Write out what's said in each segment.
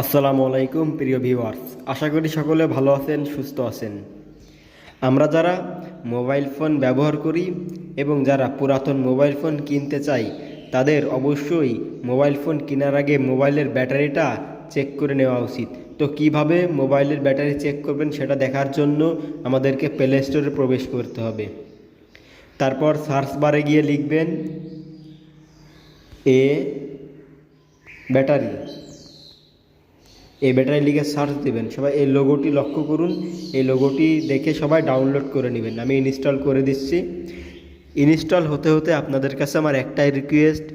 আসসালামু আলাইকুম প্রিয় ভিউয়ার্স, আশা করি সকলে ভালো আছেন, সুস্থ আছেন। আমরা যারা মোবাইল ফোন ব্যবহার করি এবং যারা পুরাতন মোবাইল ফোন কিনতে চাই তাদের অবশ্যই মোবাইল ফোন কেনার আগে মোবাইলের ব্যাটারিটা চেক করে নেওয়া উচিত। তো কিভাবে মোবাইলের ব্যাটারি চেক করবেন সেটা দেখার জন্য আমাদেরকে প্লে স্টোরে প্রবেশ করতে হবে। তারপর সার্চ বারে গিয়ে লিখবেন ব্যাটারি। এই ব্যাটারি লিখে সার্চ দেবেন। সবাই এই লোগোটি লক্ষ্য করুন, এই লোগোটি দেখে সবাই ডাউনলোড করে নেবেন। আমি ইনস্টল করে দিচ্ছি। ইনস্টল হতে হতে আপনাদের কাছে আমার একটাই রিকোয়েস্ট,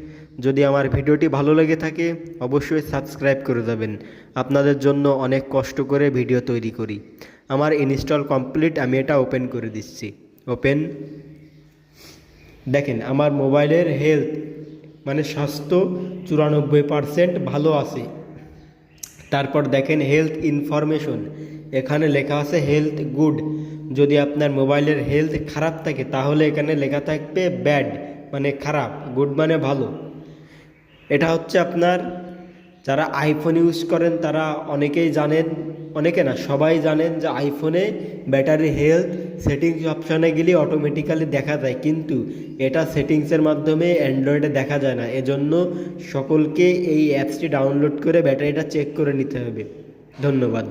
যদি আমার ভিডিওটি ভালো লেগে থাকে অবশ্যই সাবস্ক্রাইব করে দেবেন। আপনাদের জন্য অনেক কষ্ট করে ভিডিও তৈরি করি। আমার ইনস্টল কমপ্লিট, আমি এটা ওপেন করে দিচ্ছি। ওপেন। দেখেন আমার মোবাইলের হেলথ মানে স্বাস্থ্য 94% ভালো আছে। তারপর দেখেন হেলথ ইনফরমেশন, এখানে লেখা আছে হেলথ গুড। যদি আপনার মোবাইলের হেলথ খারাপ থাকে তাহলে এখানে লেখা থাকবে ব্যাড মানে খারাপ, গুড মানে ভালো। এটা হচ্ছে আপনার যারা আইফোন ইউজ করেন তারা অনেকেই জানেন, অনেকে না সবাই জানেন যে আইফোনে ব্যাটারি হেলথ সেটিংস অপশানে গেলে অটোমেটিক্যালি দেখা যায়, কিন্তু এটা সেটিংসের মাধ্যমে অ্যান্ড্রয়েডে দেখা যায় না। এজন্য সকলকে এই অ্যাপসটি ডাউনলোড করে ব্যাটারিটা চেক করে নিতে হবে। ধন্যবাদ।